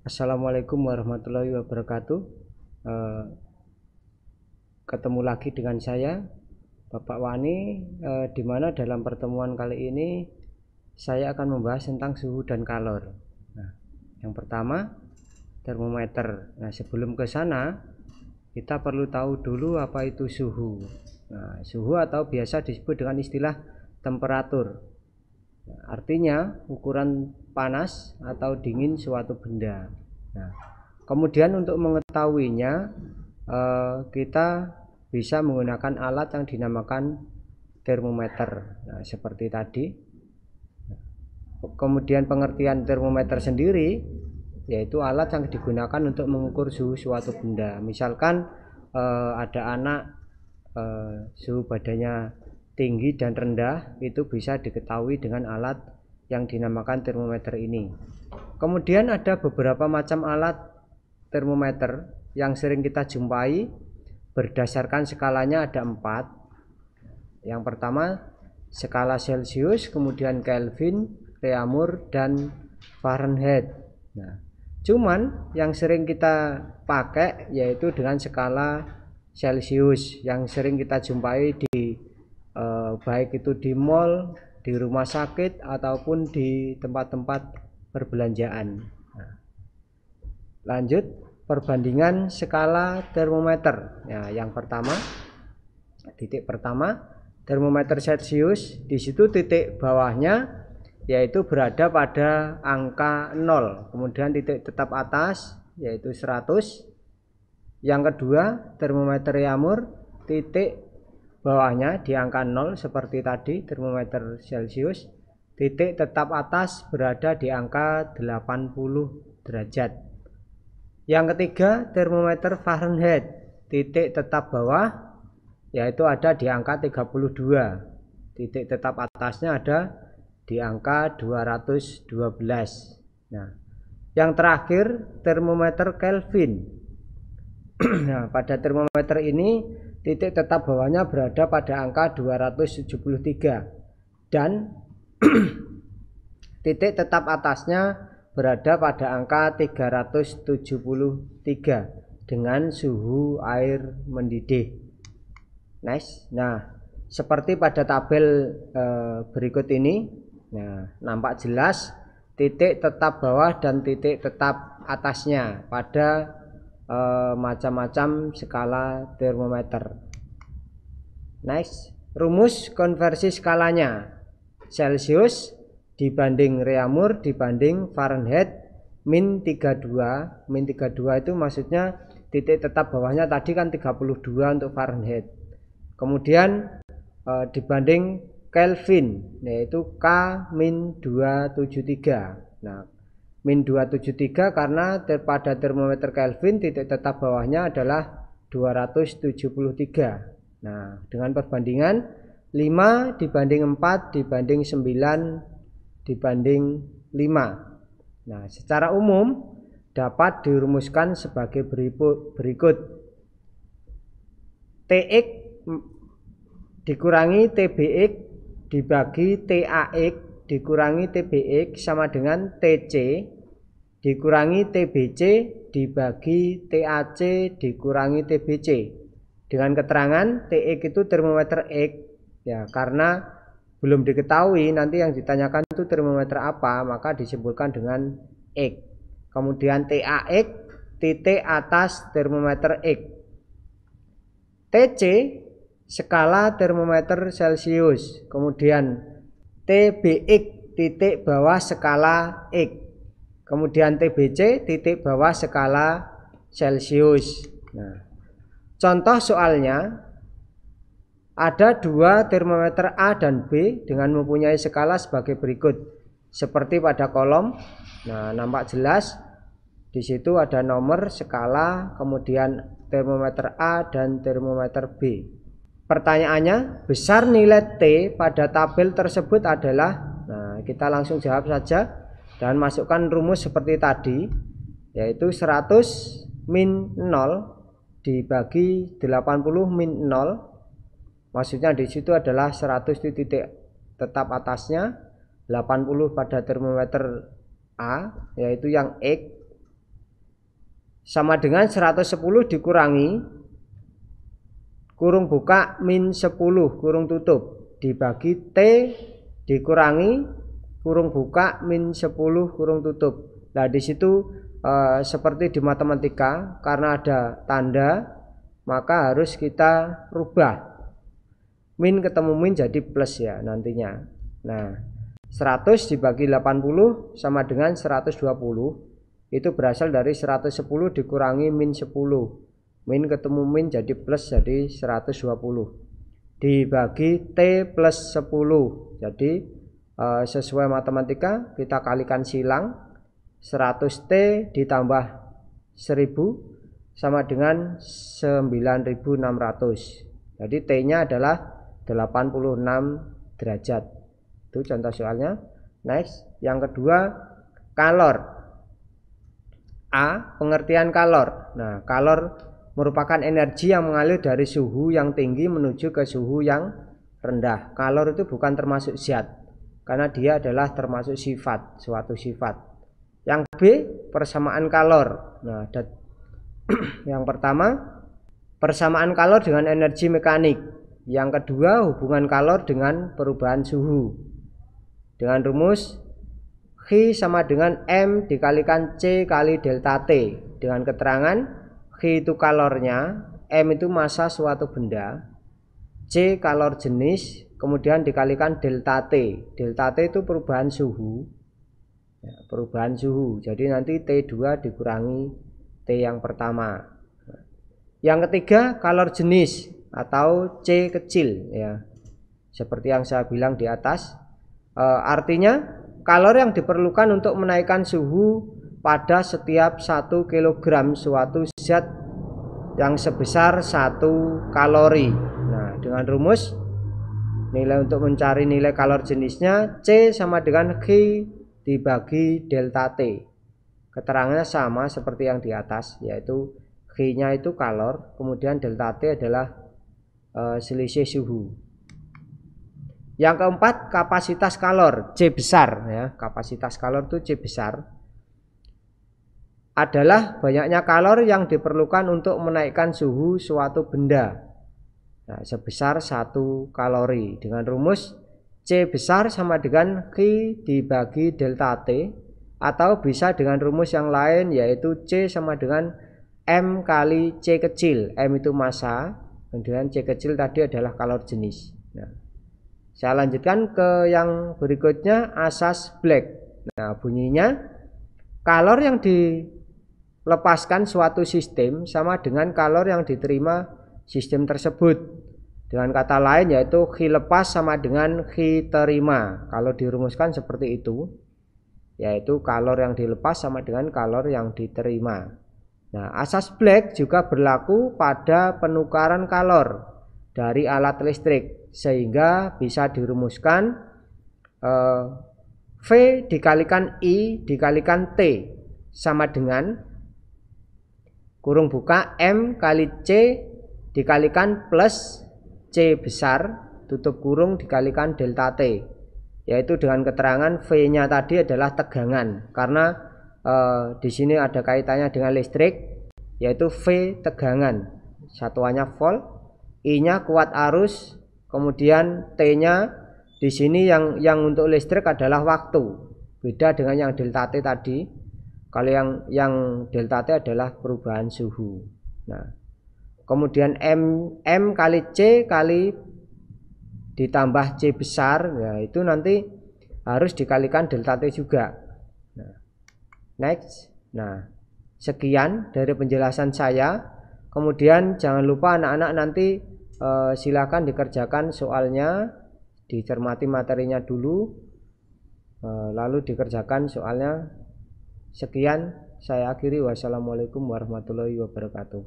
Assalamualaikum warahmatullahi wabarakatuh. Ketemu lagi dengan saya Bapak Wani, di mana dalam pertemuan kali ini saya akan membahas tentang suhu dan kalor. Nah, yang pertama termometer. Nah, sebelum ke sana kita perlu tahu dulu apa itu suhu. Nah, suhu atau biasa disebut dengan istilah temperatur. Nah, artinya ukuran panas atau dingin suatu benda. Nah, kemudian untuk mengetahuinya kita bisa menggunakan alat yang dinamakan termometer. Nah, seperti tadi. Kemudian pengertian termometer sendiri yaitu alat yang digunakan untuk mengukur suhu suatu benda. Misalkan ada anak suhu badannya tinggi dan rendah, itu bisa diketahui dengan alat yang dinamakan termometer ini. Kemudian ada beberapa macam alat termometer yang sering kita jumpai. Berdasarkan skalanya ada 4. Yang pertama skala Celcius, kemudian Kelvin, Reaumur, dan Fahrenheit. Nah, cuman yang sering kita pakai yaitu dengan skala Celcius, yang sering kita jumpai di baik itu di mall, di rumah sakit, ataupun di tempat-tempat perbelanjaan. Nah, lanjut perbandingan skala termometer. Nah, yang pertama, titik pertama termometer Celcius, di situ titik bawahnya yaitu berada pada angka 0, kemudian titik tetap atas yaitu 100. Yang kedua termometer Reaumur, titik bawahnya di angka 0 seperti tadi termometer Celcius, titik tetap atas berada di angka 80 derajat. Yang ketiga termometer Fahrenheit, titik tetap bawah yaitu ada di angka 32, titik tetap atasnya ada di angka 212. Nah, yang terakhir termometer Kelvin. Nah, pada termometer ini titik tetap bawahnya berada pada angka 273 dan titik tetap atasnya berada pada angka 373 dengan suhu air mendidih. Nice. Nah, seperti pada tabel berikut ini. Nah, nampak jelas titik tetap bawah dan titik tetap atasnya pada macam-macam skala termometer. Nice. Rumus konversi skalanya Celcius dibanding Reaumur dibanding Fahrenheit min 32. Min 32 itu maksudnya titik tetap bawahnya tadi kan 32 untuk Fahrenheit. Kemudian dibanding Kelvin yaitu K min 273. Nah, min 273 karena pada termometer Kelvin titik tetap bawahnya adalah 273. Nah, dengan perbandingan 5 dibanding 4 dibanding 9 dibanding 5. Nah, secara umum dapat dirumuskan sebagai berikut. TX dikurangi TBX dibagi TAX dikurangi TBX sama dengan TC dikurangi TBC dibagi TAC dikurangi TBC. Dengan keterangan TX itu termometer X ya, karena belum diketahui nanti yang ditanyakan itu termometer apa, maka disebutkan dengan X. Kemudian TAX titik atas termometer X. TC skala termometer Celcius, kemudian TBX titik bawah skala X, kemudian TBC titik bawah skala Celcius. Nah, contoh soalnya ada 2 termometer A dan B dengan mempunyai skala sebagai berikut seperti pada kolom. Nah, nampak jelas di situ ada nomor skala, kemudian termometer A dan termometer B. Pertanyaannya, besar nilai T pada tabel tersebut adalah, nah kita langsung jawab saja dan masukkan rumus seperti tadi, yaitu 100 min 0 dibagi 80 min 0. Maksudnya di situ adalah 100 di titik tetap atasnya, 80 pada termometer A yaitu yang X, sama dengan 110 dikurangi kurung buka min 10 kurung tutup dibagi T dikurangi kurung buka min 10 kurung tutup. Nah, di situ seperti di matematika, karena ada tanda maka harus kita rubah. Min ketemu min jadi plus ya nantinya. Nah, 100 dibagi 80 sama dengan 120. Itu berasal dari 110 dikurangi min 10. Min ketemu min jadi plus jadi 120. Dibagi T plus 10. Jadi sesuai matematika kita kalikan silang. 100T ditambah 1000 sama dengan 9600. Jadi T-nya adalah 86 derajat. Itu contoh soalnya. Next, yang kedua kalor. A. Pengertian kalor. Nah, kalor merupakan energi yang mengalir dari suhu yang tinggi menuju ke suhu yang rendah. Kalor itu bukan termasuk zat, karena dia adalah termasuk sifat, suatu sifat. Yang B. Persamaan kalor. Nah, yang pertama persamaan kalor dengan energi mekanik. Yang kedua hubungan kalor dengan perubahan suhu. Dengan rumus Q sama dengan M dikalikan C kali delta T. Dengan keterangan Q itu kalornya, M itu massa suatu benda, C kalor jenis, kemudian dikalikan delta T. Delta T itu perubahan suhu ya, perubahan suhu. Jadi nanti T2 dikurangi T yang pertama. Yang ketiga kalor jenis atau C kecil ya, seperti yang saya bilang di atas. Artinya kalor yang diperlukan untuk menaikkan suhu pada setiap 1 kg suatu zat yang sebesar 1 kalori. Nah, dengan rumus nilai untuk mencari nilai kalor jenisnya C sama dengan Q dibagi delta T. Keterangannya sama seperti yang di atas, yaitu Q-nya itu kalor, kemudian delta T adalah selisih suhu. Yang keempat kapasitas kalor C besar ya. Kapasitas kalor itu C besar adalah banyaknya kalor yang diperlukan untuk menaikkan suhu suatu benda. Nah, sebesar 1 kalori. Dengan rumus C besar sama dengan Q dibagi delta T, atau bisa dengan rumus yang lain yaitu C sama dengan M kali C kecil. M itu massa, kemudian C kecil tadi adalah kalor jenis. Nah, saya lanjutkan ke yang berikutnya, asas Black. Nah, bunyinya kalor yang dilepaskan suatu sistem sama dengan kalor yang diterima sistem tersebut. Dengan kata lain yaitu Q lepas sama dengan Q terima. Kalau dirumuskan seperti itu, yaitu kalor yang dilepas sama dengan kalor yang diterima. Nah, asas Black juga berlaku pada penukaran kalor dari alat listrik, sehingga bisa dirumuskan V dikalikan I dikalikan T sama dengan kurung buka M kali C dikalikan plus C besar tutup kurung dikalikan delta T, yaitu dengan keterangan V-nya tadi adalah tegangan, karena di sini ada kaitannya dengan listrik, yaitu V tegangan, satuannya volt, I-nya kuat arus, kemudian T-nya di sini yang untuk listrik adalah waktu. Beda dengan yang delta T tadi. Kalau yang delta T adalah perubahan suhu. Nah, kemudian M kali C kali ditambah C besar, ya itu nanti harus dikalikan delta T juga. Nah, next. Nah, sekian dari penjelasan saya. Kemudian jangan lupa anak-anak nanti silakan dikerjakan soalnya, dicermati materinya dulu, lalu dikerjakan soalnya. Sekian, saya akhiri. Wassalamualaikum warahmatullahi wabarakatuh.